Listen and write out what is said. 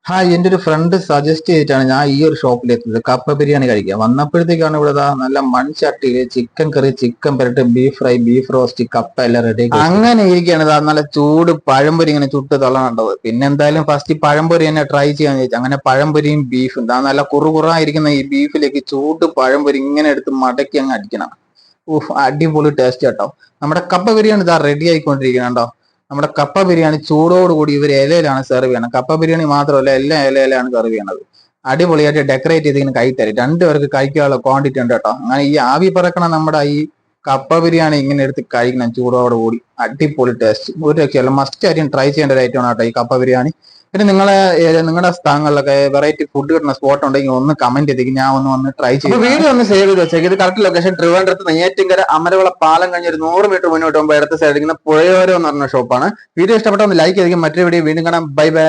Hi, എന്റെ ഒരു friend suggest ചെയ്തിട്ടാണ് ഞാൻ ഈ ഒരു ഷോപ്പിൽ എത്തുന്നത്. കപ്പ ബിരിയാണി കഴിക്കാൻ വന്നപ്പോഴത്തേക്കാണ് ഇവിടെ നല്ല മൺചട്ടിയില് ചിക്കൻ കറി, ചിക്കൻ പെരട്ട്, ബീഫ് ഫ്രൈ, ബീഫ് റോസ്റ്റ്, കപ്പ എല്ലാം റെഡി. അങ്ങനെ ഇരിക്കുകയാണ് നല്ല ചൂട് പഴംപൊരി ഇങ്ങനെ ചുട്ട് തള്ളണുണ്ടത്. പിന്നെ എന്തായാലും ഫസ്റ്റ് പഴംപൊരി തന്നെ ട്രൈ ചെയ്യാന്ന് ചോദിച്ചു. അങ്ങനെ പഴംപൊരിയും ബീഫും നല്ല കുറുകുറായിരിക്കുന്ന ഈ ബീഫിലേക്ക് ചൂട് പഴംപൊരി ഇങ്ങനെ എടുത്ത് മടക്കി അങ്ങ് അടിക്കണം. അടിപൊളി ടേസ്റ്റ് കേട്ടോ. നമ്മുടെ കപ്പ ബിരിയാണി ഇതാ റെഡി ആയിക്കൊണ്ടിരിക്കണോ. നമ്മുടെ കപ്പ ബിരിയാണി ചൂടോടുകൂടി ഇവർ ഇലയിലാണ് സെർവ് ചെയ്യണം. കപ്പ ബിരിയാണി മാത്രമല്ല, എല്ലാ ഇലയിലാണ് സെർവ് ചെയ്യണത്. അടിപൊളിയായിട്ട് ഡെക്കറേറ്റ് ചെയ്ത് ഇങ്ങനെ കൈ തരും. രണ്ടുപേർക്ക് കഴിക്കാനുള്ള ക്വാണ്ടിറ്റി ഉണ്ട് കേട്ടോ. അങ്ങനെ ഈ ആവി പറക്കണം നമ്മുടെ ഈ കപ്പ ബിരിയാണി ഇങ്ങനെ എടുത്ത് കഴിക്കണം ചൂടോടുകൂടി. അടിപൊളി ടേസ്റ്റ്, ഒരു രക്ഷയല്ല. മസ്റ്റ് ആയിട്ടും ട്രൈ ചെയ്യേണ്ട ഒരു ഐറ്റമാണ് കേട്ടോ ഈ കപ്പ ബിരിയാണി. പിന്നെ നിങ്ങളുടെ സ്ഥലങ്ങളിലൊക്കെ വെറൈറ്റി ഫുഡ് കിട്ടുന്ന സ്പോട്ട് ഉണ്ടെങ്കിൽ ഒന്ന് കമന്റ് ചെയ്തേക്കും, ഞാൻ വന്ന് ട്രൈ ചെയ്യും. വീഡിയോ ഒന്ന് സേവ് ചെയ്ത് വെച്ചേക്ക്. ഇത് കറക്റ്റ് ലൊക്കേഷൻ ട്രിവാൻഡ്രത്ത് നെയ്യാറ്റിൻകര അമരവിള പാലം കഴിഞ്ഞ് ഒരു 100 മീറ്റർ മുന്നോട്ട് പോകുമ്പോൾ ഇടത്ത് സൈഡിൽ പുഴയോരം എന്ന് പറഞ്ഞ ഷോപ്പാണ്. വീഡിയോ ഇഷ്ടപ്പെട്ട ഒന്ന് ലൈക്ക് ചെയ്തേക്കും. മറ്റൊരു വീഡിയോ വീണ്ടും കാണാം. Bye bye.